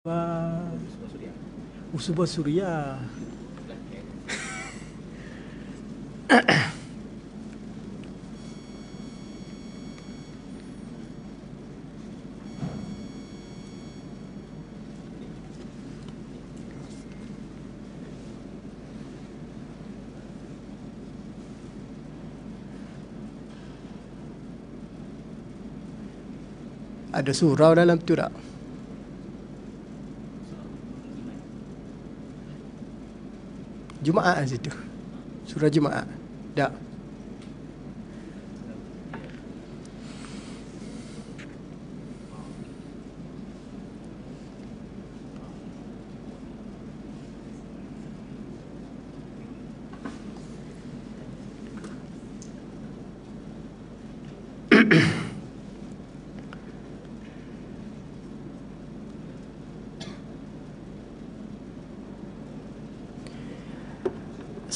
Wah, Usubah Suria. Ada surau dalam tu tak? Jumaat situ. Surah Jumaat. Tak.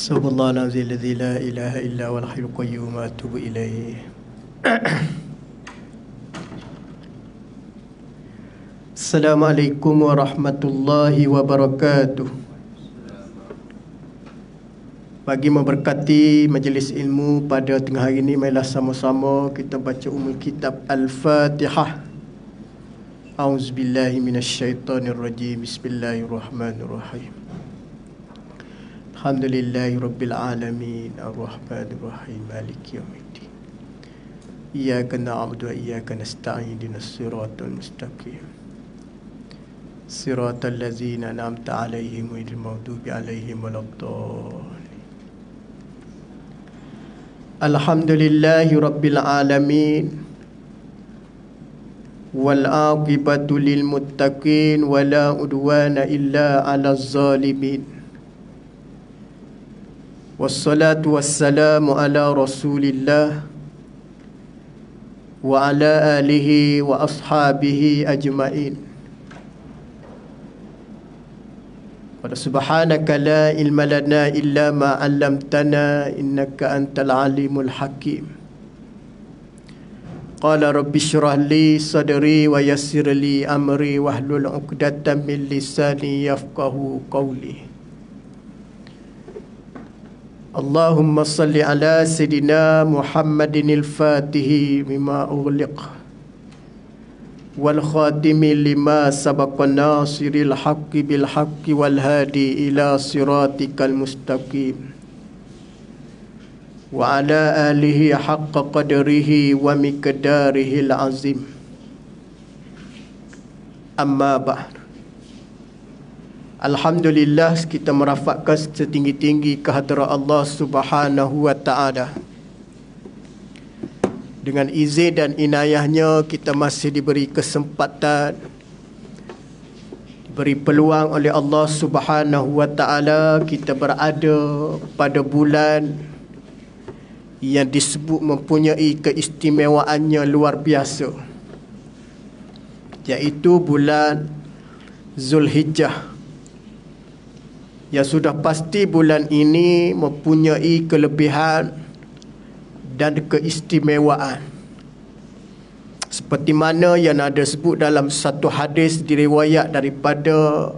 Subhanallahil ladzi la ilaha illa huwal hayyul qayyum wa atubu ilaih. Assalamualaikum warahmatullahi wabarakatuh. Bagi memberkati majlis ilmu pada tengah hari ini, marilah sama-sama kita baca kitab Al-Fatihah. A'udzubillahi minasyaitonirrajim. Bismillahirrahmanirrahim. Alhamdulillahi Rabbil Alamin. Ar-Rahmanir-Rahim. Maliki yawmiddin. Iyyaka na'budu wa iyyaka nasta'in. Ihdinas siratal mustaqim. Siratal ladzina an'amta 'alaihim ghairil maghdubi 'alaihim waladdallin. Alhamdulillahi Rabbil Alamin. Wal 'aqibatu lil muttaqin wa la udwana illa 'alaz zalimin. Wassalatu wassalamu ala Rasulillah wa ala alihi wa ashabihi ajma'in. Wa subhanaka la ilma lana illa ma 'allamtana innaka antal alimul hakim. Qala rabbi shrah li sadri wa yassir li amri wahlul 'uqdatam min lisani yafqahu qawli. Allahumma salli ala Sayyidina Muhammadin al-Fatihi mimma ughliq wal khatimi lima sabaqa nasiril haqqi bil haqqi wal hadi ila siratikal mustaqim wa ala alihi haqqa qadrihi wa miqdarihi al-azim. Amma ba'd. Alhamdulillah, kita merafakkan setinggi-tinggi kehadrat Allah Subhanahu wa Ta'ala. Dengan izin dan inayahnya, kita masih diberi kesempatan, diberi peluang oleh Allah Subhanahu wa Ta'ala, kita berada pada bulan yang disebut mempunyai keistimewaannya luar biasa, iaitu bulan Zulhijjah. Yang sudah pasti bulan ini mempunyai kelebihan dan keistimewaan, seperti mana yang ada sebut dalam satu hadis diriwayat daripada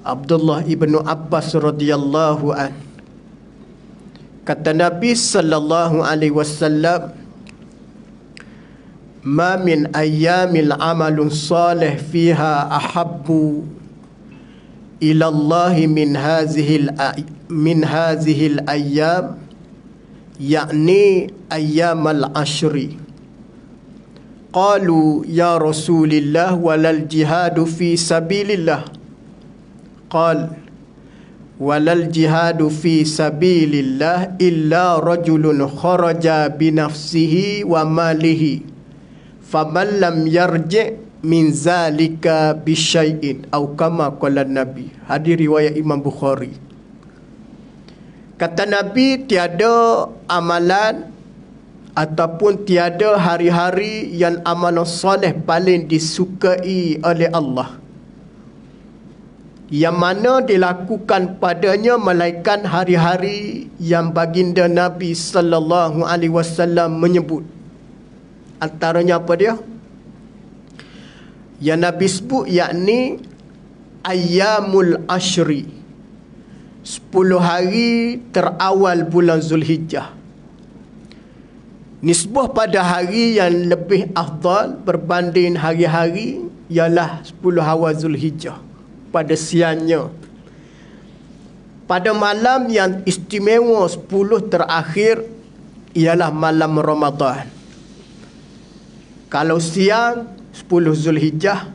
Abdullah ibnu Abbas radhiyallahu an. Kata Nabi sallallahu alaihi wasallam, "Ma min ayyamil amalun salih fiha ahabbu ilallahi min hazihil ayyam, yakni ayyamal ashri." Qalu ya Rasulillah walal jihadu fi sabilillah. Qal walal jihadu fi sabilillah illa rajulun kharaja binafsihi wa malihi faman lam yarji' min zalika bisyai'in au kama qala Nabi. Hadis riwayat Imam Bukhari. Kata Nabi, tiada amalan ataupun tiada hari-hari yang amalan soleh paling disukai oleh Allah yang mana dilakukan padanya melainkan hari-hari yang baginda Nabi sallallahu alaihi wasallam menyebut. Antaranya apa dia? yang Nabi sebut, yakni Ayyamul Ashri, 10 hari terawal bulan Zulhijjah. Nisbah pada hari yang lebih afdal berbanding hari-hari ialah 10 awal Zulhijjah pada siangnya. Pada malam yang istimewa 10 terakhir ialah malam Ramadan. Kalau siang 10 Zulhijjah,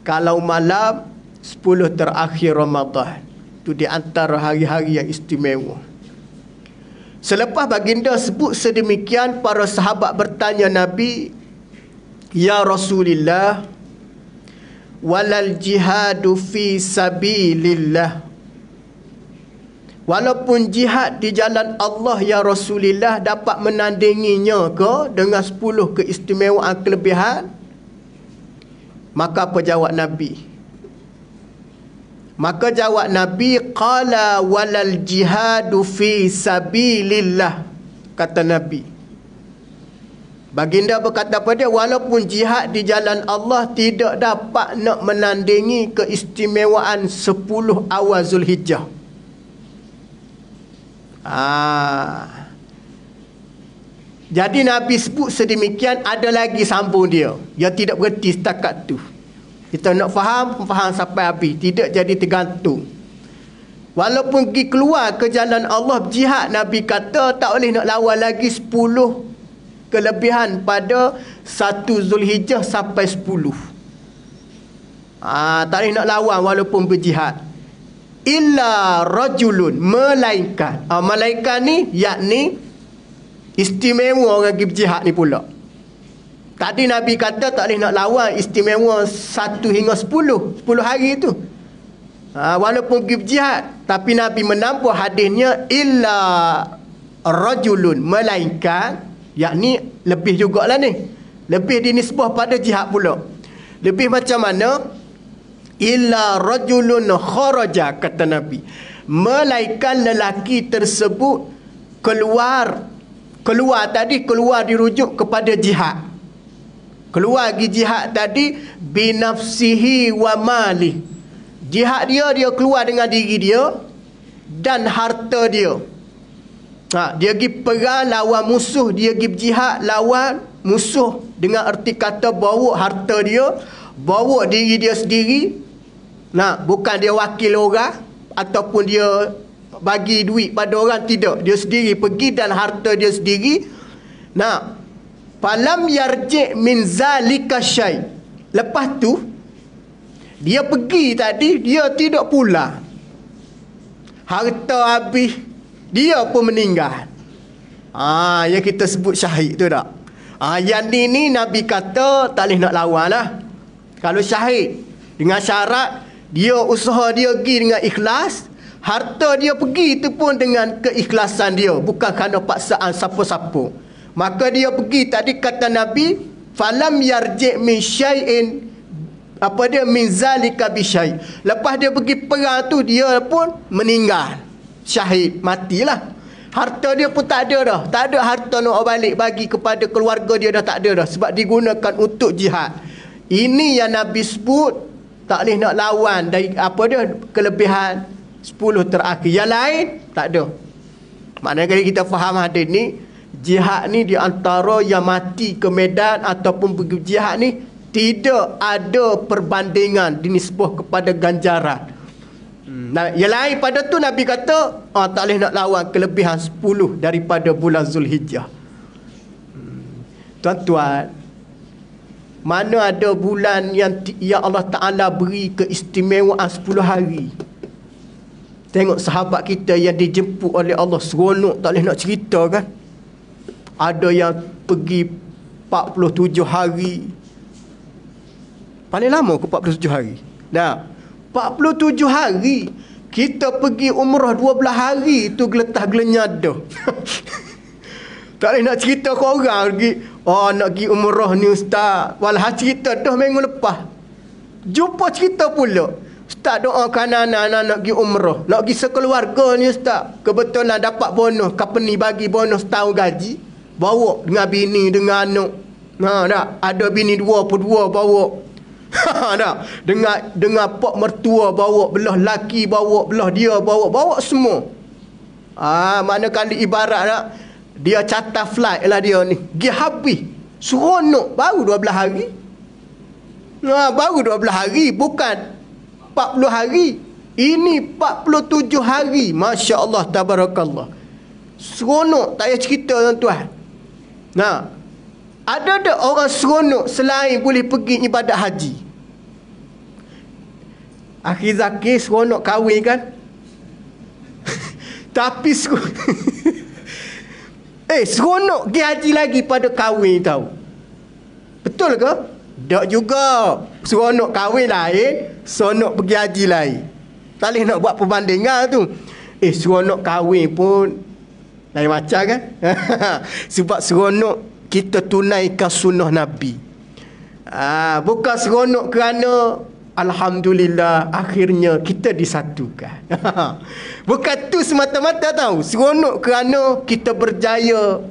kalau malam 10 terakhir Ramadan. Itu di antara hari-hari yang istimewa. Selepas baginda sebut sedemikian, para sahabat bertanya Nabi, "Ya Rasulullah, walal jihadu fi sabilillah." Walaupun jihad di jalan Allah, ya Rasulullah, dapat menandinginya ke dengan 10 keistimewaan kelebihan? Maka apa jawab Nabi? Maka jawab Nabi, qala walal jihadu fi sabilillah. Kata Nabi. Baginda berkata pada dia, walaupun jihad di jalan Allah tidak dapat nak menandingi keistimewaan 10 awal Zulhijjah. Jadi Nabi sebut sedemikian, ada lagi sambung dia. Dia tidak berhenti setakat tu. Kita nak faham sampai habis, tidak jadi tergantung. Walaupun pergi keluar ke jalan Allah jihad, Nabi kata tak boleh nak lawan lagi 10 kelebihan pada 1 Zulhijjah sampai 10. Tak boleh nak lawan walaupun berjihad. Illa rajulun, melainkan. Malaikat ni yakni istimewa orang pergi berjihad ni pula. Tadi Nabi kata tak boleh nak lawan istimewa 1 hingga 10 hari tu. Walaupun pergi berjihad, tapi Nabi menambah hadisnya illa rajulun, melainkan, yakni lebih jugalah ni. Lebih dinisbah pada jihad pula. Lebih macam mana? Illa rajulun kharaja, kata Nabi. Melainkan lelaki tersebut keluar tadi, keluar dirujuk kepada jihad. Keluar pergi jihad tadi binafsihi wa mali. Jihad dia keluar dengan diri dia dan harta dia. Dia pergi perang lawan musuh, dia pergi berjihad lawan musuh dengan erti kata bawa harta dia, bawa diri dia sendiri. Bukan dia wakil orang ataupun dia bagi duit pada orang, tidak. Dia sendiri pergi dan harta dia sendiri. Falam yarji' min zalika syai'. Lepas tu dia pergi tadi, dia tidak pulang. Harta habis, dia pun meninggal. Yang kita sebut syahid tu tak? Yang ni Nabi kata tak boleh nak lawan lah. Kalau syahid dengan syarat dia usaha dia pergi dengan ikhlas, harta dia pergi tu pun dengan keikhlasan dia, bukan kerana paksaan siapa-siapa. Maka dia pergi tadi, kata Nabi, falam yarji' min syai'in, min zalika bi syai'. Lepas dia pergi perang tu, dia pun meninggal, syahid, matilah. Harta dia pun tak ada dah. Tak ada harta nak balik bagi kepada keluarga dia, dah tak ada dah, sebab digunakan untuk jihad. Ini yang Nabi sebut tak boleh nak lawan dari kelebihan 10 terakhir. Yang lain tak ada. Maknanya kalau kita faham hadis ni, jihad ni di antara yang mati ke medan ataupun pergi jihad ni tidak ada perbandingan dinisbah kepada ganjaran. Yang lain pada tu Nabi kata tak boleh nak lawan kelebihan 10 daripada bulan Zulhijjah. Tuan-tuan, mana ada bulan yang Allah Ta'ala beri keistimewaan 10 hari. Tengok sahabat kita yang dijemput oleh Allah, seronok tak boleh nak cerita kan. Ada yang pergi 47 hari. Paling lama ke 47 hari? 47 hari. Kita pergi umrah 12 hari tu geletah gelenyada. Tak boleh nak cerita ke orang lagi. Nak pergi umrah ni ustaz. Walah cerita dah minggu lepas. Jumpa cerita pula. Ustaz doakan anak-anak nak pergi umrah. Nak pergi sekeluarga ni ustaz. Kebetulan dapat bonus. Company bagi bonus tahun gaji. Bawa dengan bini, dengan anak. Tak? Ada bini 2 bawa. Dengar pak mertua bawa belah laki, bawa belah dia, bawa semua. Mana kali ibarat tak, dia catat flight lah dia ni. Dia habis. Seronok baru 12 hari. Baru 12 hari, bukan 40 hari. Ini 47 hari. Masya Allah, tabarakallah. Seronok, tak payah cerita tuan-tuan. Ada orang seronok selain boleh pergi ibadat haji? Akhir Zakir seronok kahwin kan? Tapi seronok pergi haji lagi pada kahwin tahu. Betul ke? Tak juga. Seronok kahwin lain, seronok pergi haji lain. Tak boleh nak buat perbandingan tu. Seronok kahwin pun lain macam kan? Sebab seronok kita tunaikan sunnah Nabi. Bukan seronok kerana alhamdulillah akhirnya kita disatukan. Bukan tu semata-mata tahu. Seronok kerana kita berjaya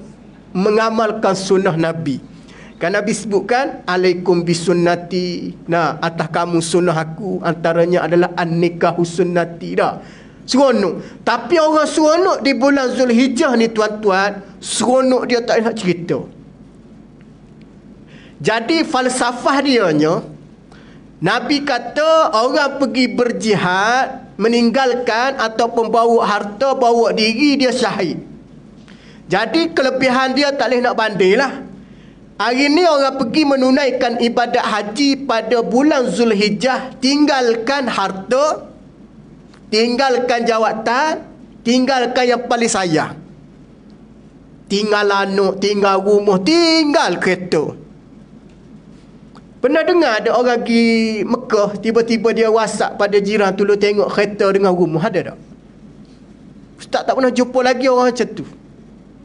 mengamalkan sunnah Nabi. Kan Nabi sebutkan alaikum bisunnati. Atas kamu sunnah aku, antaranya adalah an-nikahu sunnati dah. Seronok. Tapi orang seronok di bulan Zulhijjah ni tuan-tuan, seronok dia tak nak cerita. Jadi falsafah dianya, Nabi kata orang pergi berjihad, meninggalkan ataupun bawa harta, bawa diri, dia syahid. Jadi kelebihan dia tak boleh nak banding lah. Hari ni orang pergi menunaikan ibadat haji pada bulan Zulhijjah, tinggalkan harta, tinggalkan jawatan, tinggalkan yang paling sayang. Tinggal anak, tinggal rumah, tinggal kereta. Pernah dengar ada orang pergi Mekah, tiba-tiba dia WhatsApp pada jiran, tolong tengok kereta dengan rumah. Ada tak? Ustaz tak pernah jumpa lagi orang macam tu.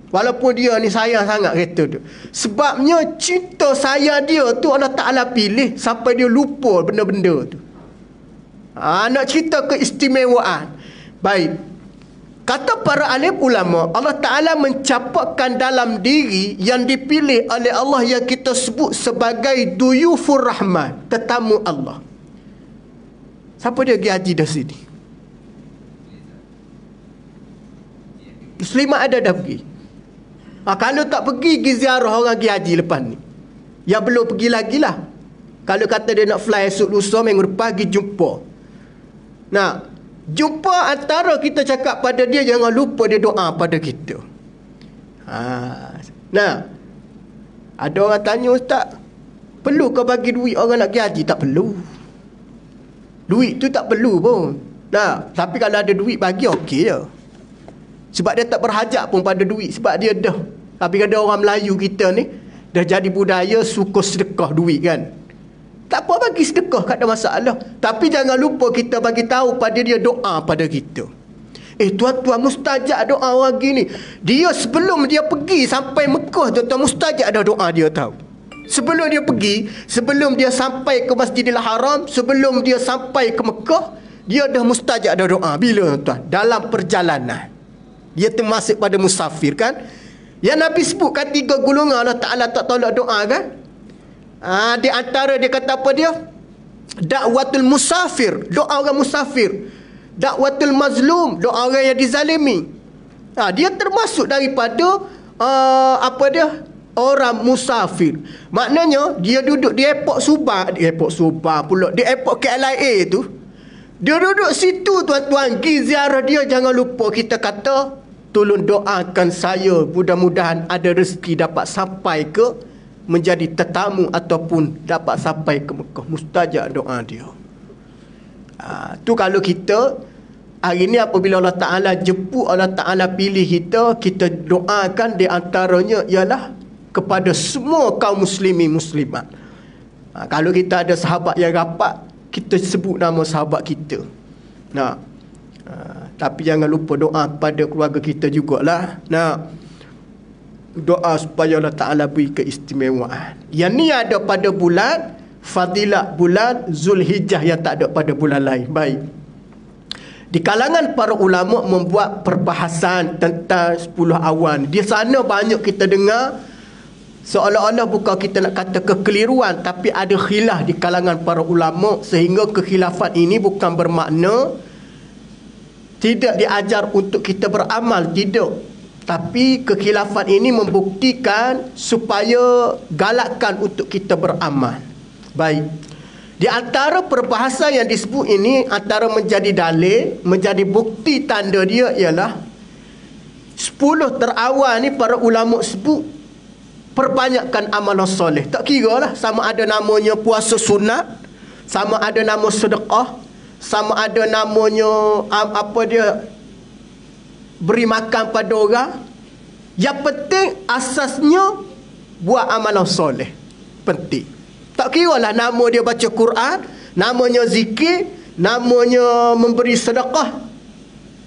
Walaupun dia ni sayang sangat kereta tu. Sebabnya cinta sayang dia tu Allah Ta'ala pilih sampai dia lupa benda-benda tu. Nak cerita keistimewaan. Baik. Kata para alim ulama, Allah Ta'ala mencampakkan dalam diri yang dipilih oleh Allah yang kita sebut sebagai duyufur rahman, tetamu Allah. Siapa dia pergi haji dah sini? Muslimat ada dah pergi. Kalau tak pergi ziarah orang pergi haji lepas ni. Yang belum pergi lagi lah. Kalau kata dia nak fly esok lusa, minggu depan pergi jumpa. Jumpa antara kita cakap pada dia, jangan lupa dia doa pada kita. Ada orang tanya, Ustaz, perlu kau bagi duit orang nak pergi haji? Tak perlu. Duit tu tak perlu pun. Tapi kalau ada duit bagi, okey je. Sebab dia tak berhajat pun pada duit. Sebab dia dah. Tapi ada orang Melayu kita ni, dah jadi budaya suka sedekah duit kan. Tak apa, bagi sedekah, tak ada masalah. Tapi jangan lupa kita bagi tahu pada dia doa pada kita. Tuan-tuan, mustajab doa orang gini. Dia sebelum dia pergi sampai Mekah, tuan-tuan, mustajab ada doa dia tahu. Sebelum dia pergi, sebelum dia sampai ke Masjidil Haram, sebelum dia sampai ke Mekah, dia dah mustajab ada doa. Bila tuan-tuan? Dalam perjalanan. Dia termasuk pada musafir kan. Yang Nabi sebutkan 3 golongan Allah Ta'ala tak tolak doa kan. Di antara dia kata apa dia? Dakwatul musafir, doa orang musafir. Dakwatul mazlum, doa orang yang dizalimi. Dia termasuk daripada orang musafir. Maknanya dia duduk di airport Subang pula, di airport KLIA tu. Dia duduk situ tuan-tuan, pergi ziarah dia, jangan lupa kita kata, tolong doakan saya, mudah-mudahan ada rezeki dapat sampai ke menjadi tetamu ataupun dapat sampai ke Mekah. Mustajab doa dia. Tu kalau kita hari ni apabila Allah Ta'ala jemput, Allah Ta'ala pilih kita, kita doakan di antaranya ialah kepada semua kaum muslimin muslimat. Kalau kita ada sahabat yang rapat, kita sebut nama sahabat kita. Tapi jangan lupa doa pada keluarga kita jugalah. Doa supaya Allah Ta'ala beri keistimewaan. Yang ni ada pada bulan fadilat bulan Zulhijjah yang tak ada pada bulan lain. Baik. Di kalangan para ulama membuat perbahasan tentang 10 awan. Di sana banyak kita dengar seolah-olah bukan kita nak kata kekeliruan, tapi ada khilaf di kalangan para ulama, sehingga kekhilafan ini bukan bermakna tidak diajar untuk kita beramal, tidak. Tapi kekhilafan ini membuktikan supaya galakkan untuk kita beramal. Baik. Di antara perbahasan yang disebut ini, antara menjadi dalil, menjadi bukti tanda dia ialah 10 terawal ni para ulama sebut perbanyakkan amalan soleh. Tak kira lah sama ada namanya puasa sunat, sama ada nama sedekah, sama ada namanya beri makan pada orang. Yang penting asasnya buat amalan soleh. Penting. Tak kira lah nama dia baca Quran, namanya zikir, namanya memberi sedekah,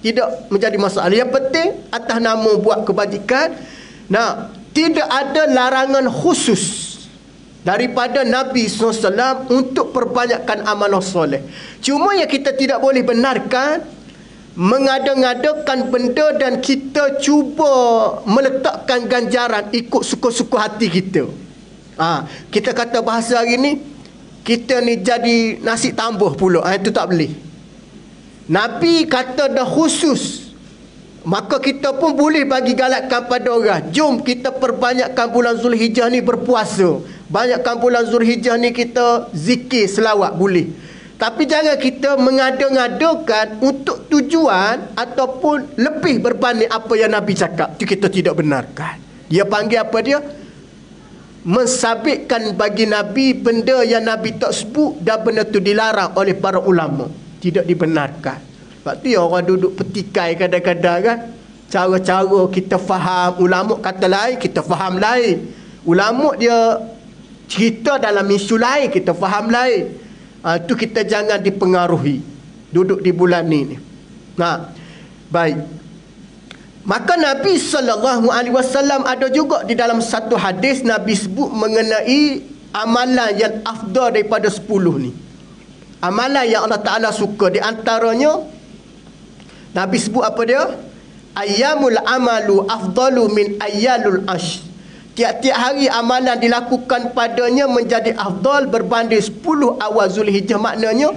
tidak menjadi masalah. Yang penting atas nama buat kebajikan. Nah, tidak ada larangan khusus daripada Nabi SAW untuk perbanyakkan amalan soleh. Cuma yang kita tidak boleh benarkan mengada-ngadakan benda dan kita cuba meletakkan ganjaran ikut suka-suka hati kita. Kita kata bahasa hari ni, kita ni jadi nasi tambuh pula. Itu tak boleh. Nabi kata dah khusus, maka kita pun boleh bagi galakkan pada orang. Jom kita perbanyakkan bulan Zulhijjah ni berpuasa, banyakkan bulan Zulhijjah ni kita zikir, selawat, boleh. Tapi jangan kita mengada-ngadakan untuk tujuan ataupun lebih berbanding apa yang Nabi cakap. Itu kita tidak benarkan. Dia panggil apa dia? Mensabitkan bagi Nabi benda yang Nabi tak sebut, dan benda tu dilarang oleh para ulama. Tidak dibenarkan. Sebab tu orang duduk petikai kadang-kadang kan. Cara-cara kita faham, ulama kata lain, kita faham lain. Ulama dia cerita dalam isu lain, kita faham lain. Tu kita jangan dipengaruhi duduk di bulan ni. Baik. Maka Nabi SAW ada juga di dalam satu hadis Nabi sebut mengenai amalan yang afdal daripada 10 ni. Amalan yang Allah Ta'ala suka. Di antaranya Nabi sebut apa dia? Ayyamul amalu afdalu min ayyalul ash. Tiap-tiap hari amalan dilakukan padanya menjadi afdal berbanding 10 awal Zulhijjah. Maknanya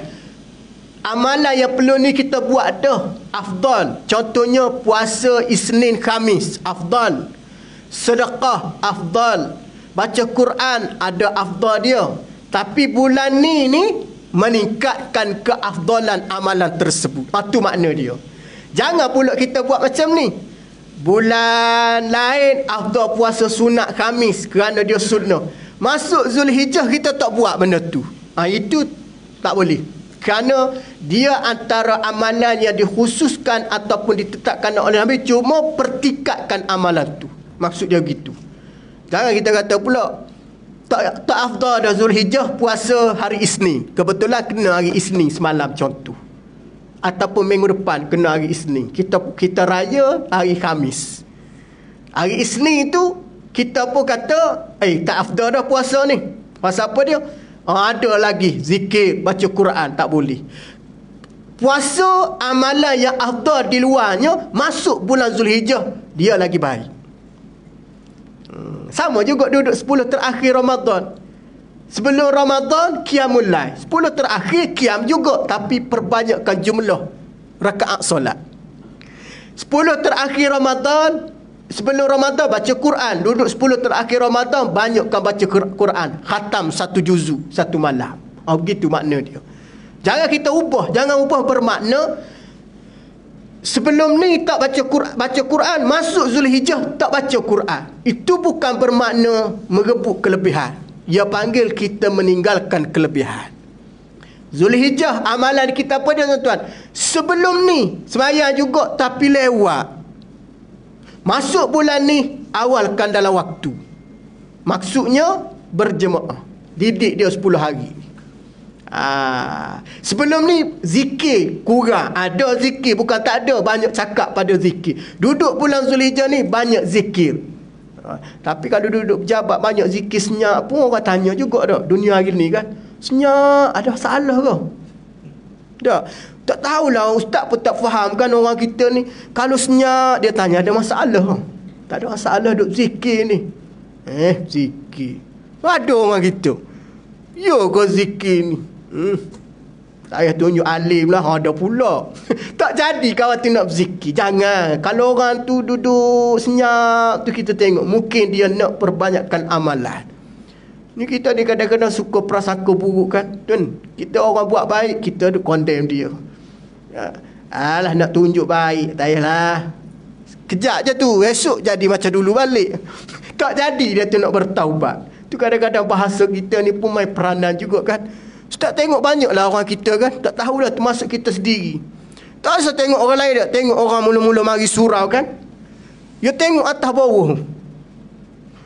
amalan yang perlu ni kita buat dah afdal. Contohnya puasa Isnin Khamis afdal, sedekah afdal, baca Quran ada afdal dia. Tapi bulan ni meningkatkan keafdalan amalan tersebut. Itu makna dia. Jangan pula kita buat macam ni. Bulan lain afdal puasa sunat Khamis kerana dia sunnah. Masuk Zulhijjah kita tak buat benda tu. Itu tak boleh. Kerana dia antara amalan yang dikhususkan ataupun ditetapkan oleh Nabi, cuma pertikatkan amalan tu. Maksud dia begitu. Jangan kita kata pula tak afdal dah Zulhijjah puasa hari Isnin. Kebetulan kena hari Isnin semalam contoh. Ataupun minggu depan kena hari Isnin. Kita raya hari Khamis. Hari Isnin tu kita pun kata tak afdal dah puasa ni. Pasal apa dia? Ada lagi zikir, baca Quran, tak boleh. Puasa amalan yang afdal di luarnya, masuk bulan Zulhijjah dia lagi baik. Sama juga duduk 10 terakhir Ramadan. Sebelum Ramadan qiyamul lail, 10 terakhir qiyam juga, tapi perbanyakkan jumlah rakaat solat. 10 terakhir Ramadan, sebelum Ramadan baca Quran, duduk 10 terakhir Ramadan banyakkan baca Quran, khatam 1 juzuk satu malam. Begitu makna dia. Jangan kita ubah, jangan ubah bermakna sebelum ni tak baca Quran, masuk Zulhijjah tak baca Quran. Itu bukan bermakna merebut kelebihan. Dia panggil kita meninggalkan kelebihan. Zulhijjah amalan kita apa dia tuan-tuan? Sebelum ni sembahyang juga tapi lewat. Masuk bulan ni awalkan dalam waktu. Maksudnya berjemaah. Didik dia 10 hari. Sebelum ni zikir kurang. Ada zikir, bukan tak ada, banyak cakap pada zikir. Duduk bulan Zulhijjah ni banyak zikir. Tapi kalau duduk pejabat banyak zikir senyap pun orang tanya juga dah. Dunia hari ni kan, senyap ada masalah ke? Tak tahulah, ustaz pun tak faham kan orang kita ni. Kalau senyap dia tanya ada masalah. Tak ada masalah duduk zikir ni. Zikir. Ada orang gitu. Yo kau zikir ni. Saya tunjuk alim lah. Ada pula. Tak jadi kawan tu nak berzikir. Jangan. Kalau orang tu duduk senyap tu kita tengok. Mungkin dia nak perbanyakkan amalan. Ni kita ni kadang-kadang suka prasangka buruk kan. Kita orang buat baik, kita ada condemn dia. Alah nak tunjuk baik. Tak payahlah. Kejap je tu. Esok jadi macam dulu balik. Tak jadi dia tu nak bertaubat. Tu kadang-kadang bahasa kita ni pun main peranan juga kan. Ustaz tengok banyaklah orang kita kan. Tak tahulah termasuk kita sendiri. Tak usah tengok orang lain tak. Tengok orang mula-mula mari surau kan. Dia tengok atas bawah.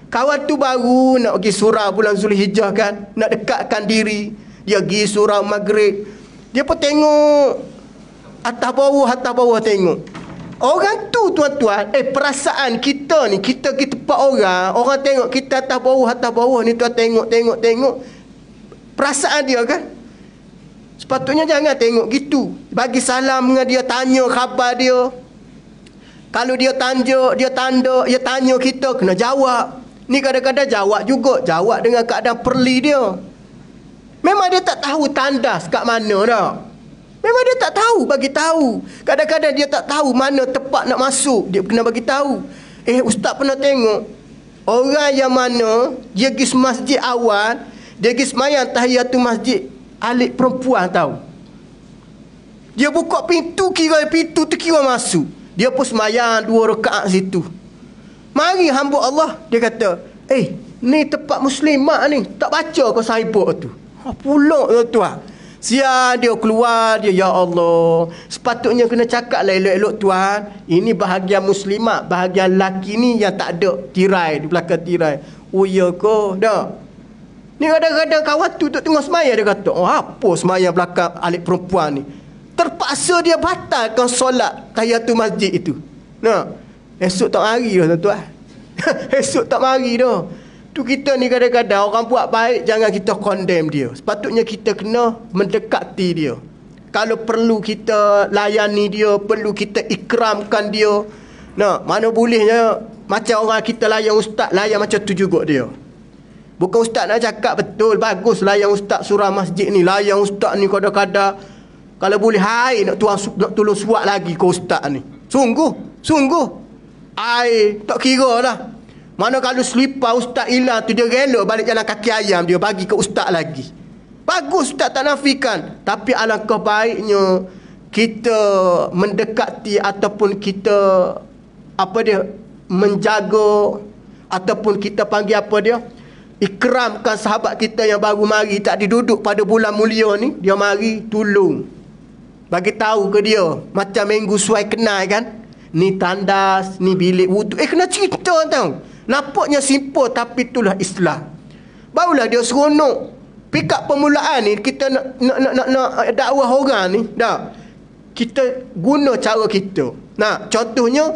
Kawan tu baru nak pergi surau bulan Zulhijjah kan. Nak dekatkan diri. Dia pergi surau maghrib. Dia pun tengok atas bawah tengok. Orang tu tuan-tuan, perasaan kita ni, kita empat orang. Orang tengok kita atas bawah ni tuan tengok. Perasaan dia kan. Sepatutnya jangan tengok gitu. Bagi salam dengan dia, tanya khabar dia. Kalau dia tanya kita, kena jawab. Ni kadang-kadang jawab juga. Jawab dengan keadaan perli dia. Memang dia tak tahu tandas kat mana dah. Memang dia tak tahu, bagi tahu. Kadang-kadang dia tak tahu mana tempat nak masuk. Dia kena bagi tahu. Ustaz pernah tengok. Orang yang mana dia pergi masjid awal, dia pergi semayang tahiyatul masjid alik perempuan tahu. Dia buka pintu, kira pintu tu kira masuk. Dia pun semayang 2 rakaat situ. Mari hamba Allah, dia kata, ni tempat muslimat ni, tak baca kau saibuk tu. Pulak tuan-tuan. Siap dia keluar, dia, ya Allah, sepatutnya kena cakap lah elok-elok tuan. Ini bahagian muslimat, bahagian lelaki ni yang tak ada tirai, di belakang tirai. Oh ya ke? Dah. Ni kadang-kadang kawan tu tengah semaya, dia kata, apa semaya belakang alik perempuan ni? Terpaksa dia batalkan solat tahiyatul masjid itu. Nah. Esok tak mari dah tuan-tuan. Esok tak mari dah. Tu kita ni kadang-kadang orang buat baik, jangan kita condemn dia. Sepatutnya kita kena mendekati dia. Kalau perlu kita layani dia, perlu kita ikramkan dia. Nah, mana bolehnya macam orang kita layan ustaz, layan macam tu juga dia. Bukan ustaz nak cakap betul, bagus layan ustaz surah masjid ni. Layan ustaz ni kadang-kadang kalau boleh nak tolong suat lagi ke ustaz ni. Sungguh. Tak kira lah. Mana kalau selipar ustaz hilang tu, dia rela balik jalan kaki ayam, dia bagi ke ustaz lagi. Bagus, ustaz tak nafikan. Tapi alangkah baiknya kita mendekati ataupun kita menjaga ataupun kita panggil ikramkan sahabat kita yang baru mari, tak diduduk pada bulan mulia ni. Dia mari tolong, bagi tahu ke dia macam minggu suai kenal kan. Ni tandas, ni bilik wudu. Kena cerita tau. Nampaknya simple tapi itulah Islam. Barulah dia seronok. Pick up permulaan ni, kita nak dakwah orang ni, dah. Kita guna cara kita. Nah, contohnya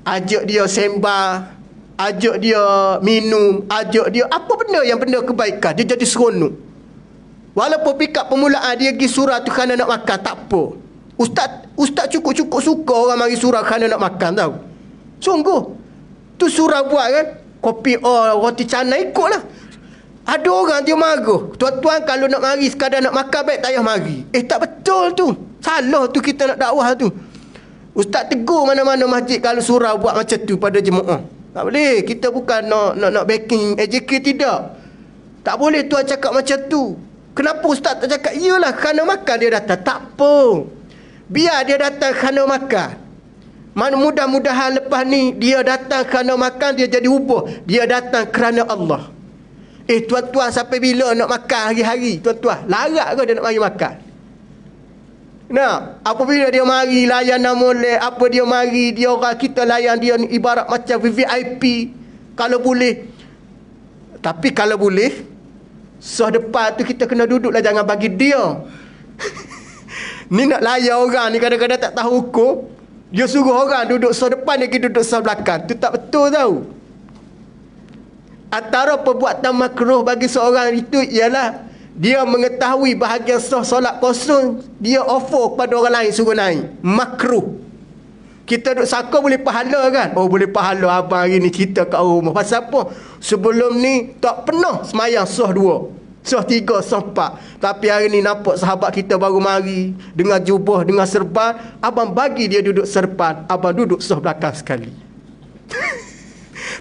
ajak dia sembah, ajak dia minum, ajak dia apa benda yang benda kebaikan, dia jadi seronok. Walaupun pick up permulaan dia pergi surau tu kerana nak makan, tak apa. Ustaz cukup-cukup suka orang mari surau kerana nak makan tau. Sungguh. Tu surau buat kan. Kopi roti canai ikutlah. Ada orang dia marah. Tuan-tuan kalau nak mari sekadar nak makan baik tak payah mari. Tak betul tu. Salah tu kita nak dakwah tu. Ustaz tegur mana-mana masjid kalau surau buat macam tu pada jemaah. Tak boleh. Kita bukan nak backing AJK, tidak. Tak boleh tuan cakap macam tu. Kenapa ustaz tak cakap? Iyalah kerana makan dia datang. Tak apa. Biar dia datang kerana makan. Mudah-mudahan lepas ni dia datang kerana makan, dia jadi ubah. Dia datang kerana Allah. Tuan-tuan sampai bila nak makan hari-hari? Tuan-tuan, larat ke dia nak mari makan? Nah, apabila dia mari layan molek, apa dia mari, dia orang kita layan dia ni ibarat macam VVIP. Kalau boleh. Tapi kalau boleh, depan tu kita kena duduklah, jangan bagi dia. Ni nak layan orang ni kadang-kadang tak tahu hukum. Dia suruh orang duduk depan, dia pergi duduk belakang. Tu tak betul tau. Antara perbuatan makruh bagi seorang itu ialah dia mengetahui bahagian solat kosong, dia offer kepada orang lain suruh naik. Makruh. Kita duduk sangka boleh pahala kan? Boleh pahala abang hari ni cerita kat rumah. Pasal apa? Sebelum ni tak pernah semayang sah 2, sah 3, sah 4. Tapi hari ni nampak sahabat kita baru mari dengan jubah, dengan serban. Abang bagi dia duduk serban, abang duduk sah belakang sekali.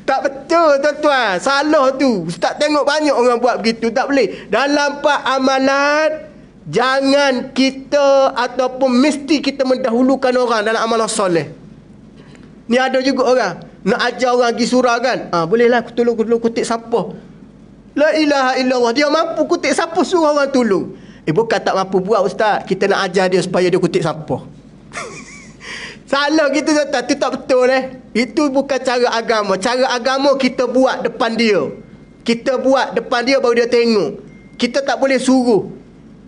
Tak betul tuan-tuan. Salah tu. Ustaz tengok banyak orang buat begitu. Tak boleh. Dalam bab amalan, jangan kita ataupun mesti kita mendahulukan orang dalam amalan soleh. Ni ada juga orang nak ajar orang pergi surau kan. Bolehlah tolong kutip sampah. La ilaha illallah. Dia mampu kutip sampah, suruh orang tolong. Bukan tak mampu buat ustaz. Kita nak ajar dia supaya dia kutip sampah. Salah gitu tuan-tuan. Itu tak betul Itu bukan cara agama. Cara agama kita buat depan dia. Kita buat depan dia baru dia tengok. Kita tak boleh suruh.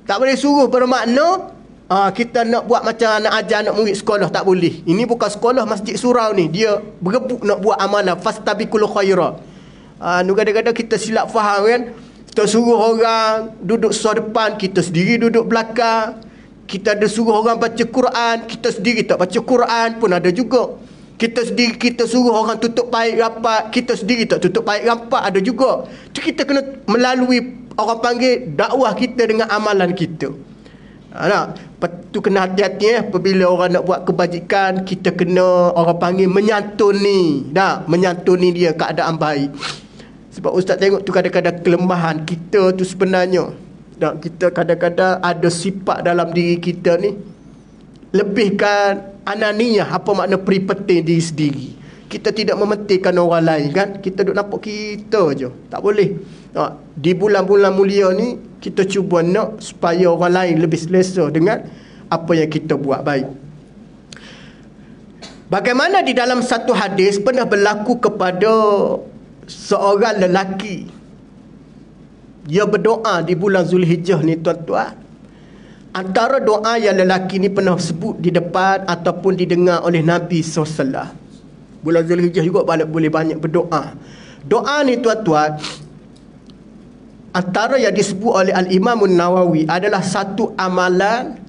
Tak boleh suruh bermakna kita nak buat macam nak ajar anak murid sekolah. Tak boleh. Ini bukan sekolah masjid surau ni. Dia berebut nak buat amanah. Fastabiqul khairat. Kadang-kadang kita silap faham kan. Kita suruh orang duduk sah depan, kita sendiri duduk belakang. Kita ada suruh orang baca Quran, kita sendiri tak baca Quran pun ada juga. Kita sendiri kita suruh orang tutup paip rapat, kita sendiri tak tutup paip rapat, ada juga. Itu kita kena melalui orang panggil dakwah kita dengan amalan kita. Itu kena hati-hati apabila orang nak buat kebajikan, kita kena orang panggil menyantuni. Menyantuni dia keadaan baik. Sebab ustaz tengok tu kadang-kadang kelemahan kita tu sebenarnya. Kita kadang-kadang ada sifat dalam diri kita ni lebihkan ananiyah. Apa makna peripeting diri sendiri. Kita tidak mementingkan orang lain kan. Kita duk nampak kita je. Tak boleh. Di bulan-bulan mulia ni kita cuba nak supaya orang lain lebih selesa dengan apa yang kita buat baik. Bagaimana di dalam satu hadis pernah berlaku kepada seorang lelaki. Dia berdoa di bulan Zulhijjah ni tuan-tuan. Antara doa yang lelaki ni pernah sebut di depan ataupun didengar oleh Nabi SAW. Bulan Zulhijjah juga boleh banyak berdoa. Doa ni tuan-tuan, antara yang disebut oleh Al-Imam Nawawi adalah satu amalan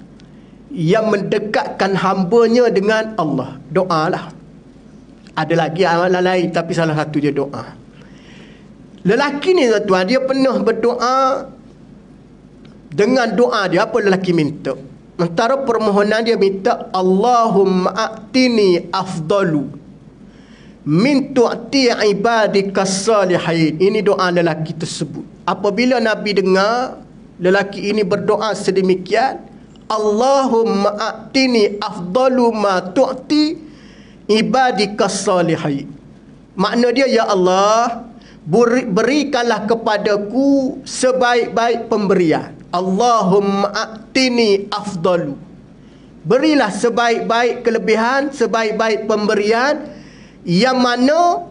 yang mendekatkan hambanya dengan Allah. Doa lah. Ada lagi amalan lain tapi salah satu dia doa. Lelaki ni tuan-tuan, dia pernah berdoa dengan doa dia. Apa lelaki minta? Antara permohonan dia minta, Allahumma a'tini afdalu min tu'ti ibadikas salihin. Ini doa lelaki tersebut. Apabila Nabi dengar lelaki ini berdoa sedemikian, Allahumma a'tini afdalu ma tu'ti ibadikas salihin. Makna dia, ya Allah, berikanlah kepadaku sebaik-baik pemberian. Allahumma a'tini afdalu. Berilah sebaik-baik kelebihan, sebaik-baik pemberian yang mana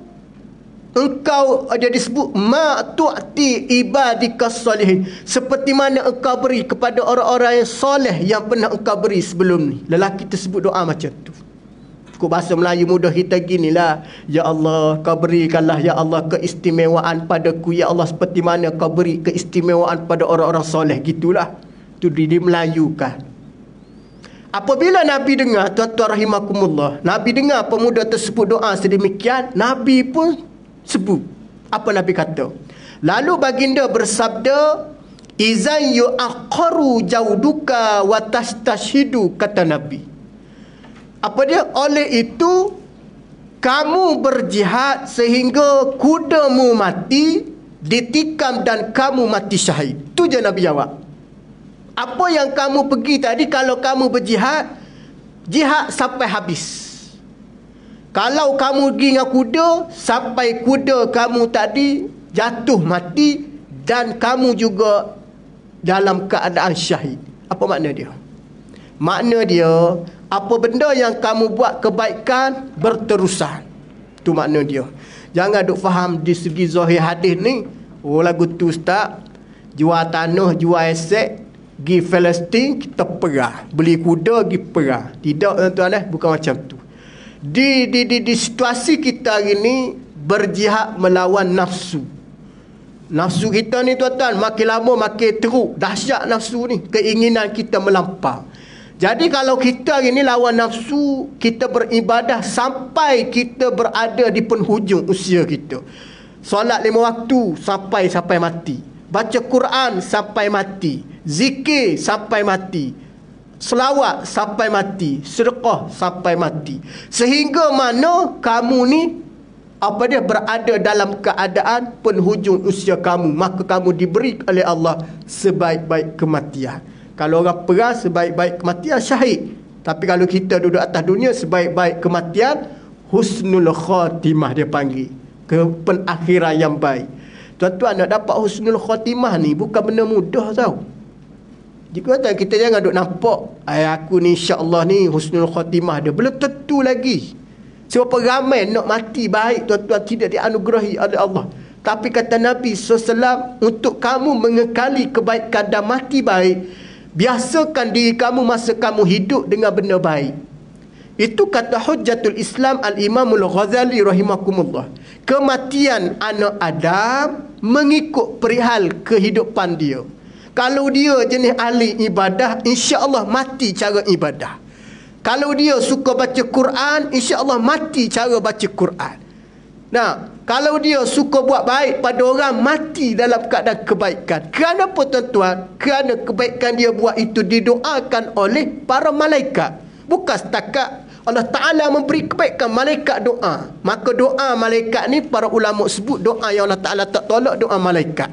engkau ada disebut ma tu'ti ibadikas salihin, seperti mana engkau beri kepada orang-orang yang soleh yang pernah engkau beri sebelum ni. Lelaki tersebut doa macam tu. Cukup bahasa Melayu mudah kita ginilah. Ya Allah, kau berikanlah ya Allah keistimewaan padaku, ya Allah, seperti mana kau beri keistimewaan pada orang-orang soleh. Gitulah. Itu di Melayu kan. Apabila Nabi dengar, tuan-tuan rahimakumullah, Nabi dengar pemuda tersebut doa sedemikian, Nabi pun sebut. Apa Nabi kata? Lalu baginda bersabda, izan yu'aqaru jauduka wa tastashidu, kata Nabi. Apa dia? Oleh itu kamu berjihad sehingga kudamu mati, ditikam dan kamu mati syahid. Itu je Nabi jawab. Apa yang kamu pergi tadi, kalau kamu berjihad, jihad sampai habis. Kalau kamu pergi dengan kuda, sampai kuda kamu tadi jatuh mati dan kamu juga dalam keadaan syahid. Apa makna dia? Makna dia, apa benda yang kamu buat kebaikan berterusan. Itu makna dia. Jangan duk faham di segi zahir hadis ni, oh lagu tu ustaz, jual tanah, jual aset, pergi Palestin, kita perang. Beli kuda, pergi perang. Tidak tuan-tuan, bukan macam tu. Di situasi kita hari ni, berjihad melawan nafsu. Nafsu kita ni tuan-tuan, makin lama makin teruk. Dahsyat nafsu ni. Keinginan kita melampau. Jadi kalau kita hari ni lawan nafsu, kita beribadah sampai kita berada di penhujung usia kita. Solat 5 waktu sampai mati. Baca Quran sampai mati. Zikir sampai mati. Selawat sampai mati. Sedekah sampai mati. Sehingga mana kamu ni berada dalam keadaan penhujung usia kamu, maka kamu diberi oleh Allah sebaik-baik kematian. Kalau orang perang, sebaik-baik kematian syahid. Tapi kalau kita duduk atas dunia, sebaik-baik kematian husnul khatimah dia panggil, ke penakhiran yang baik. Tuan-tuan, nak dapat husnul khatimah ni bukan benda mudah tau. Jika kita jangan duk nampak aku ni insya-Allah ni husnul khatimah dia, belum tentu lagi. Sebab ramai nak mati baik, tuan-tuan, tidak dianugerahi oleh Allah. Tapi kata Nabi SAW, untuk kamu mengekali kebaikan dan mati baik, biasakan diri kamu masa kamu hidup dengan benda baik. Itu kata Hujjatul Islam Al-Imamul Ghazali rahimakumullah. Kematian anak Adam mengikut perihal kehidupan dia. Kalau dia jenis ahli ibadah, insya-Allah mati cara ibadah. Kalau dia suka baca Quran, insya-Allah mati cara baca Quran. Nah, kalau dia suka buat baik pada orang, mati dalam keadaan kebaikan. Kerana apa tuan-tuan? Kerana kebaikan dia buat itu didoakan oleh para malaikat. Bukan setakat Allah Ta'ala memberi kebaikan, malaikat doa. Maka doa malaikat ni para ulama sebut doa yang Allah Ta'ala tak tolak, doa malaikat.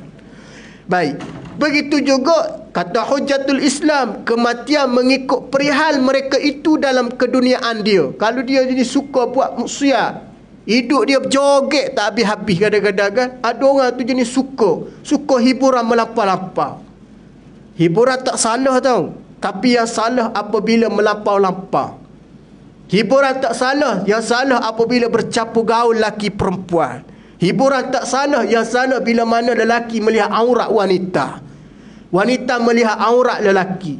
Baik. Begitu juga kata Hujjatul Islam, kematian mengikut perihal mereka itu dalam keduniaan dia. Kalau dia jadi suka buat maksiat, hidup dia berjoget tak habis-habis kadang-kadang kan. Ada orang tu jenis suka hiburan melampau-lampau. Hiburan tak salah tau, tapi yang salah apabila melampau-lampau. Hiburan tak salah, yang salah apabila bercampur gaul lelaki perempuan. Hiburan tak salah, yang salah bila mana lelaki melihat aurat wanita, wanita melihat aurat lelaki.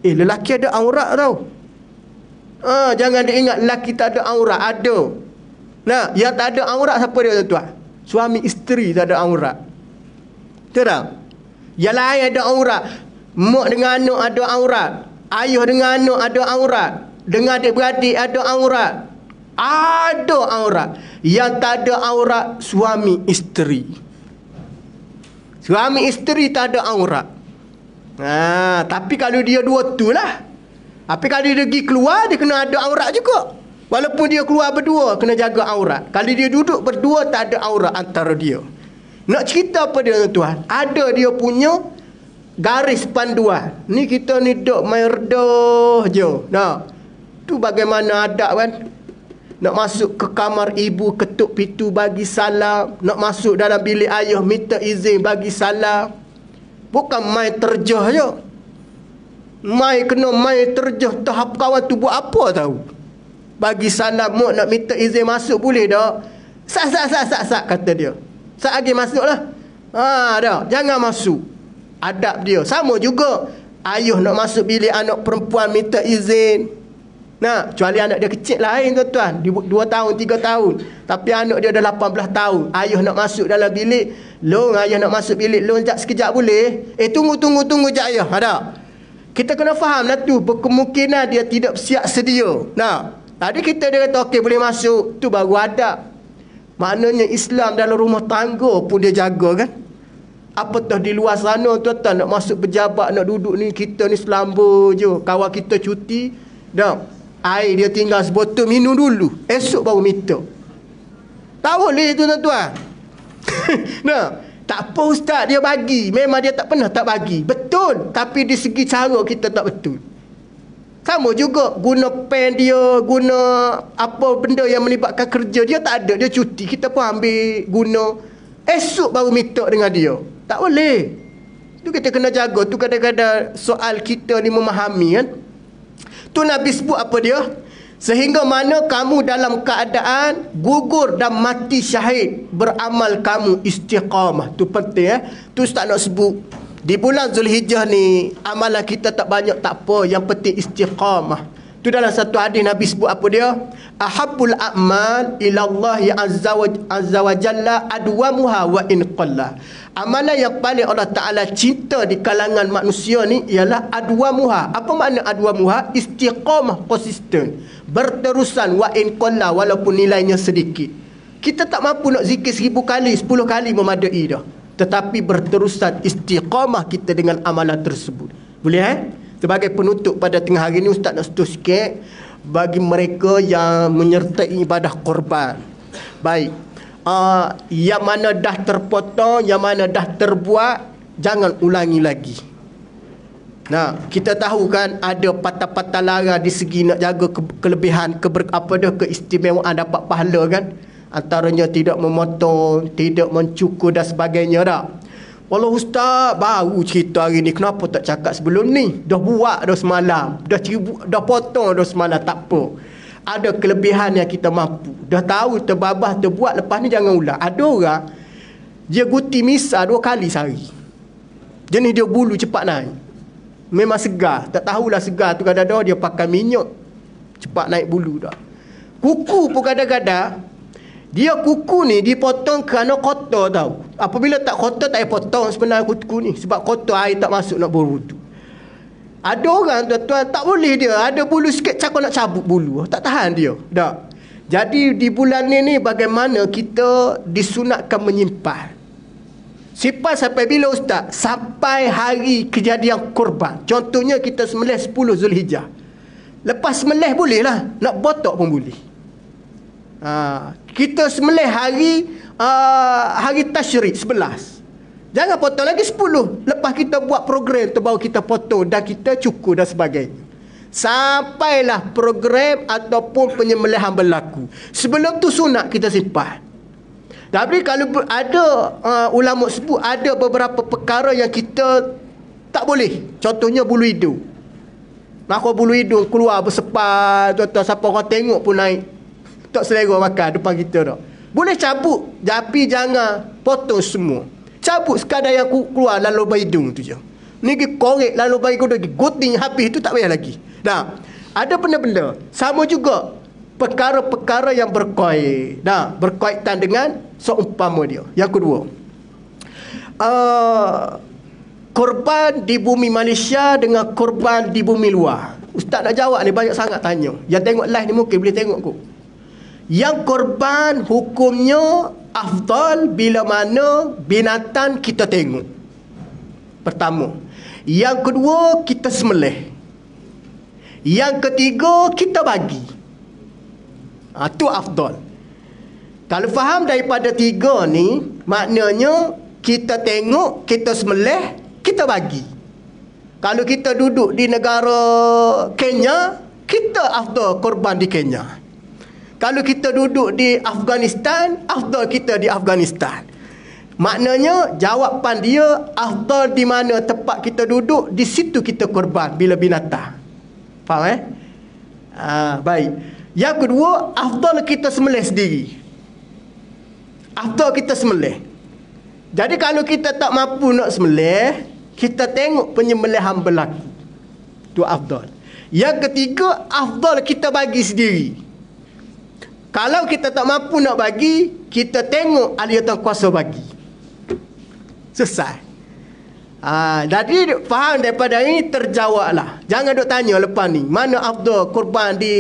Lelaki ada aurat tau. Jangan dia ingat lelaki tak ada aurat. Ada. Nah, yang tak ada aurat siapa dia tuan-tuan? Suami isteri tak ada aurat. Betul tak? Yang lain ada aurat. Mak dengan anak ada aurat. Ayah dengan anak ada aurat. Dengan adik-beradik ada aurat. Ada aurat. Yang tak ada aurat suami isteri. Suami isteri tak ada aurat. Tapi kalau dia dua tu lah. Tapi kalau dia pergi keluar, dia kena ada aurat juga. Walaupun dia keluar berdua, kena jaga aurat. Kalau dia duduk berdua, tak ada aurat antara dia. Nak cerita apa dia tuan? Ada dia punya garis panduan. Ni kita ni duk main redah je. Nah, tu bagaimana adab kan? Nak masuk ke kamar ibu, ketuk pintu bagi salam. Nak masuk dalam bilik ayah, minta izin bagi salam. Bukan main terjah je. Kena main terjah. Tahap kawan tu buat apa tahu? Bagi salam, mak nak minta izin masuk boleh tak? Sak kata dia. Sak lagi masuk lah. Dah. Jangan masuk. Adab dia. Sama juga. Ayah nak masuk bilik anak perempuan minta izin. Nah, kecuali anak dia kecil lain tuan-tuan, 2 tahun, 3 tahun. Tapi anak dia dah 18 tahun. Ayah nak masuk dalam bilik. Long, ayah nak masuk bilik. Long, sekejap boleh? Tunggu sekejap ayah. Ada. Kita kena faham lah tu. Berkemungkinan dia tidak siap sedia. Nah, tadi kita dia kata okey boleh masuk. Tu baru adab. Maknanya Islam dalam rumah tangga pun dia jaga kan. Apatah di luar sana tuan-tuan, nak masuk pejabat, nak duduk ni, kita ni selamba je. Kawan kita cuti, dah. Air dia tinggal sebotol, minum dulu. Esok baru minta. Tak boleh tu tuan-tuan. Nah, tak apa ustaz dia bagi. Memang dia tak pernah tak bagi. Betul. Tapi di segi cara kita tak betul. Sama juga guna pen dia, guna apa benda yang melibatkan kerja. Dia tak ada, dia cuti. Kita pun ambil, guna. Esok baru minta dengan dia. Tak boleh. Tu kita kena jaga. Tu kadang-kadang soal kita ni memahami kan. Tu Nabi sebut apa dia? Sehingga mana kamu dalam keadaan gugur dan mati syahid, beramal kamu istiqamah. Tu penting Tu Ustaz nak sebut. Di bulan Zulhijjah ni amalan kita tak banyak tak apa, yang penting istiqamah. Tu dalam satu hadis Nabi sebut apa dia? Ahabbul a'mal ila Allah azza wa jalla adwamuha wa in qalla. Amalan yang paling Allah Ta'ala cinta di kalangan manusia ni ialah adwamuha. Apa makna adwamuha? Istiqamah, konsisten, berterusan, wa in qalla, walaupun nilainya sedikit. Kita tak mampu nak zikir 1000 kali, 10 kali memadai dah. Tetapi berterusan istiqamah kita dengan amalan tersebut. Boleh Sebagai penutup pada tengah hari ni, Ustaz nak sentuh sikit bagi mereka yang menyertai ibadah korban. Baik, yang mana dah terpotong, yang mana dah terbuat, jangan ulangi lagi. Nah, kita tahu kan ada patah-patah lara di segi nak jaga kelebihan, keistimewaan dapat pahala kan. Antaranya tidak memotong, tidak mencukur dan sebagainya dah. Walau Ustaz, baru cerita hari ni, kenapa tak cakap sebelum ni? Dah buat dah semalam, dah potong dah semalam, tak apa. Ada kelebihan yang kita mampu. Dah tahu, terbabah, terbuat, lepas ni jangan ulang. Ada orang, dia guti misal 2 kali sehari. Jenis dia bulu cepat naik. Memang segar. Tak tahulah segar tu kadang-kadang dia pakai minyak. Cepat naik bulu dah. Kuku pun kadang-kadang, dia kuku ni dipotong kerana kotor tau. Apabila tak kotor, tak payah potong sebenarnya kuku ni. Sebab kotor, air tak masuk nak berwudu. Ada orang tuan-tuan tak boleh dia. Ada bulu sikit cakap nak cabut bulu. Tak tahan dia. Tak. Jadi di bulan ni bagaimana kita disunatkan menyimpan. Simpan sampai bila Ustaz? Sampai hari kejadian korban. Contohnya kita sembelih 10 Zulhijjah. Lepas sembelih boleh lah. Nak botok pun boleh. Kita sembelih hari Tashrik 11. Jangan potong lagi 10. Lepas kita buat program tu baru kita potong dan kita cukur dan sebagainya. Sampailah program ataupun penyembelihan berlaku. Sebelum tu sunat kita simpan. Tapi kalau ada ulama sebut ada beberapa perkara yang kita tak boleh. Contohnya bulu hidung. Maka bulu hidung keluar bersepah, tuan-tuan siapa orang tengok pun naik. Tak selera makan depan kita dah. Boleh cabut, tapi jangan potong semua. Cabut sekadar yang keluar lalu lubang hidung tu je. Ni korek lalu lubang hidung lagi. Gunting habis tu tak payah lagi. Nah, ada benda-benda. Sama juga perkara-perkara yang berkaitan dengan seumpama dia. Yang kedua, korban di bumi Malaysia dengan korban di bumi luar. Ustaz nak jawab ni banyak sangat tanya. Yang tengok live ni mungkin boleh tengok kot. Yang korban hukumnya afdal bila mana binatang kita tengok. Pertama. Yang kedua, kita sembelih. Yang ketiga, kita bagi. Itu afdal. Kalau faham daripada 3 ni, maknanya kita tengok, kita sembelih, kita bagi. Kalau kita duduk di negara Kenya, kita afdal korban di Kenya. Kalau kita duduk di Afghanistan, afdal kita di Afghanistan. Maknanya jawapan dia afdal di mana tempat kita duduk, di situ kita korban bila binatang. Faham baik. Yang kedua, afdal kita sembelih sendiri. Afdal kita sembelih. Jadi kalau kita tak mampu nak sembelih, kita tengok penyembelihan berlaku. Itu afdal. Yang ketiga, afdal kita bagi sendiri. Kalau kita tak mampu nak bagi, kita tengok aliyatan kuasa bagi. Selesai. Jadi faham daripada ini terjawablah. Jangan duk tanya lepas ni, mana afdal korban di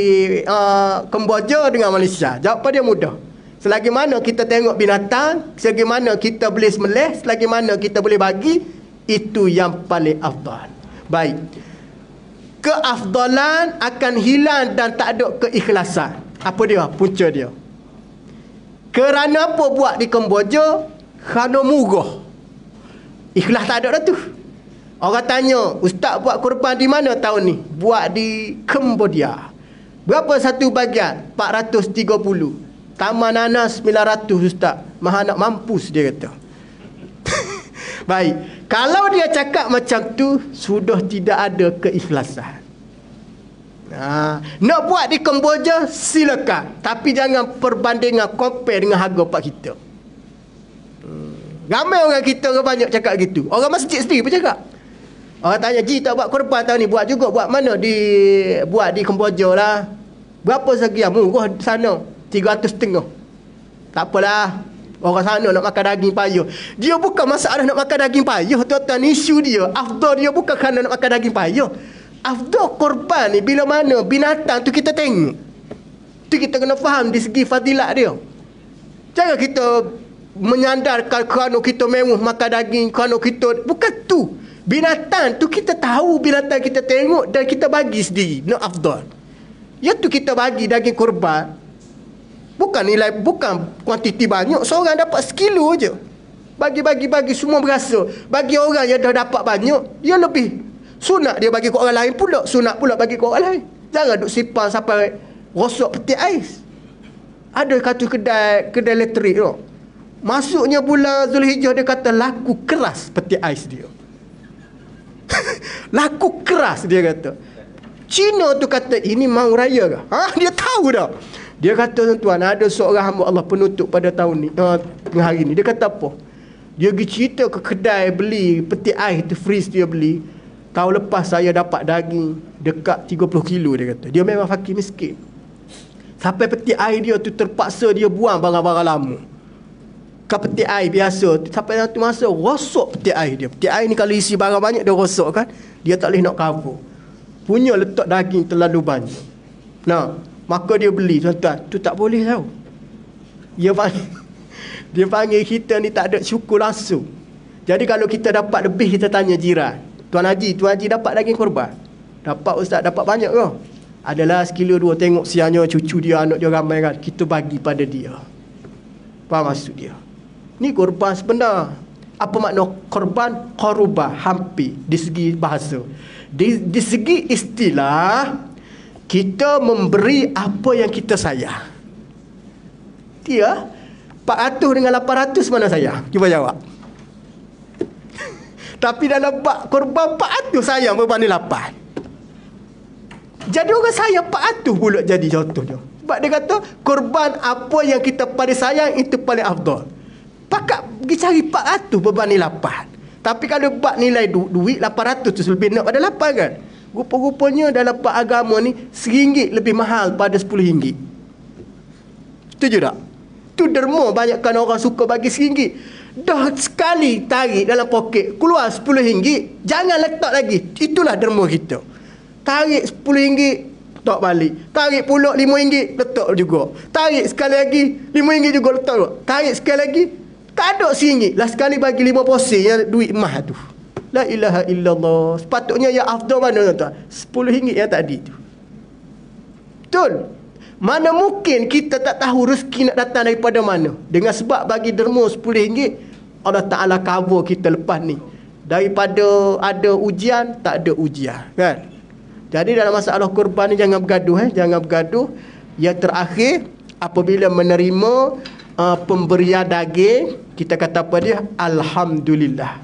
Kemboja dengan Malaysia. Jawapan dia mudah. Selagi mana kita tengok binatang, selagi mana kita boleh sembelih, selagi mana kita boleh bagi, itu yang paling afdal. Baik. Keafdalan akan hilang dan tak ada keikhlasan. Apa dia? Punca dia. Kerana apa buat di Kemboja? Kerana murah. Ikhlas tak ada dah tu. Orang tanya, Ustaz buat korban di mana tahun ni? Buat di Cambodia. Berapa satu bagian? 430. Taman nanas 900 Ustaz. Maha nak mampus dia kata. Baik. Kalau dia cakap macam tu, sudah tidak ada keikhlasan. Nak buat di Kemboja, silakan. Tapi jangan perbandingan, compare dengan harga pak kita. Ramai orang kita banyak cakap gitu. Orang masjid sendiri pun cakap. Orang tanya, Ji tak buat korban tahun ni? Buat juga. Buat mana? Buat di Kemboja lah. Berapa sekian? Murah sana 350. Tak apalah. Orang sana nak makan daging payah. Dia bukan masalah nak makan daging payah, tuan-tuan. Isu dia, afdal dia bukan kerana nak makan daging payah. Afdal korban ni bila mana binatang tu kita tengok. Tu kita kena faham di segi fadilat dia. Jangan kita menyandarkan kerana kita mewah makan daging, kerana kita, bukan tu. Binatang tu kita tahu, binatang kita tengok dan kita bagi sendiri. No afdal. Iaitu kita bagi daging korban. Bukan nilai, bukan kuantiti banyak. Seorang dapat sekilo je. Bagi semua berasa. Bagi orang yang dah dapat banyak, dia lebih sunat dia bagi ke orang lain pula. Sunat pula bagi ke orang lain. Jangan duk simpan sampai rosok peti ais. Ada kata kedai elektrik tu. Masuknya bulan Zulhijjah, dia kata laku keras peti ais dia. Laku keras dia kata. Cina tu kata ini mau raya ke? Dia tahu dah. Dia kata, tuan, ada seorang hamba Allah penutup pada tahun ni, tengah hari ni. Dia kata apa? Dia pergi cerita ke kedai beli peti ais tu, freeze dia beli. Tahun lepas saya dapat daging dekat 30 kilo, dia kata. Dia memang fakir miskin. Sampai peti air dia tu terpaksa dia buang barang-barang lama. Ke peti air biasa. Sampai satu masa rosok peti air dia. Peti air ni kalau isi barang banyak dia rosok kan. Dia tak boleh nak cover. Punya letak daging terlalu banyak. Nah, maka dia beli, tuan-tuan. Tu tak boleh tau. Dia panggil kita ni tak ada syukur langsung. Jadi kalau kita dapat lebih, kita tanya jiran. Tuan Haji dapat daging korban? Dapat ustaz, dapat banyak ke? Adalah sekilo dua, tengok sianya cucu dia, anak dia ramai kan. Kita bagi pada dia. Faham maksud dia? Ni korban sebenar. Apa makna korban? Korubah, hampir di segi bahasa. Di segi istilah, kita memberi apa yang kita sayang. Dia 400 dengan 800 mana sayang? Cuba jawab. Tapi dalam bab korban 400 sayang berbanding 8. Jadi orang sayang 400 pula jadi contohnya. Sebab dia kata korban apa yang kita paling sayang itu paling afdal. Pakat pergi cari 400 berbanding 8. Tapi kalau bab nilai duit 800 tu lebih nak pada 8 kan. Rupa-rupanya dalam bab agama ni RM1 lebih mahal pada RM10. Setuju tak? Tu derma banyakkan orang suka bagi RM1. Dah sekali tarik dalam poket keluar RM10, jangan letak lagi. Itulah derma kita. Tarik RM10, letak balik. Tarik pula RM5, letak juga. Tarik sekali lagi RM5 juga letak juga. Tarik sekali lagi, tak ada RM1. Lah sekali bagi 5 posen yang duit emas tu. La ilaha illallah. Sepatutnya yang afdal mana tuan? RM10 yang tadi tu. Betul? Mana mungkin kita tak tahu rezeki nak datang daripada mana. Dengan sebab bagi derma RM10, Allah Ta'ala cover kita lepas ni. Daripada ada ujian, tak ada ujian kan. Jadi dalam masalah korban ni jangan bergaduh. Jangan bergaduh. Yang terakhir, apabila menerima pemberian daging, kita kata apa dia? Alhamdulillah.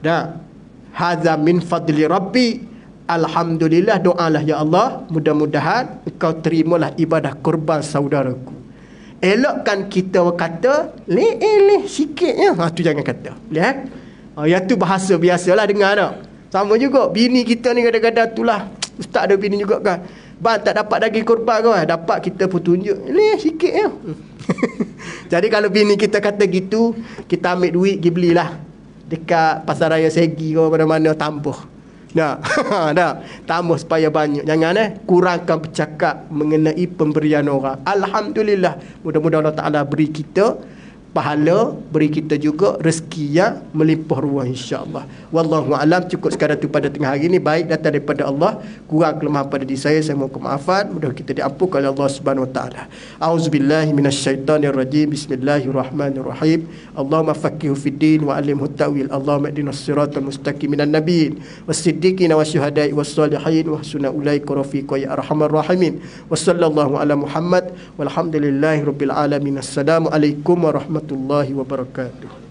Dah. Hadza min fadli Rabbi. Alhamdulillah, doalah ya Allah, mudah-mudahan engkau terimalah ibadah korban saudaraku. Elokkan kita kata leh sikitnya. Tu jangan kata. Lihat. Yang tu bahasa biasalah dengar tak. Sama juga bini kita ni kadang-kadang itulah. Ustaz ada bini juga kan. Bang tak dapat daging korban kan. Dapat kita pun tunjuk. Leh sikitnya. Jadi kalau bini kita kata gitu, kita ambil duit pergi belilah dekat pasar raya Segi ke mana-mana tambah. Nah, dah tambah supaya banyak. Jangan kurangkan bercakap mengenai pemberian orang. Alhamdulillah, mudah-mudahan Allah Ta'ala beri kita pahala, beri kita juga rezeki yang melimpah ruah insya-Allah. Wallahu alam. Cukup sekadar tu pada tengah hari ni. Baik datang daripada Allah, kurang kelemahan pada diri saya mohon kemaafan. Mudah kita diampunkan oleh Allah Subhanahu wa taala. Auzubillahi minasyaitonirrajim. Bismillahirrahmanirrahim. Allahumma faqihu fid din wa 'allimhu ta'wil. Allahumma ihdinas siratal mustaqim minan nabiyyin was-siddiqin wasyuhada'i was-shalihin wa hasuna ulaika rafiqa ya arhamar rahimin. Wa sallallahu ala Muhammad walhamdulillahi rabbil alamin. Assalamu alaikum warahmatullahi wabarakatuh.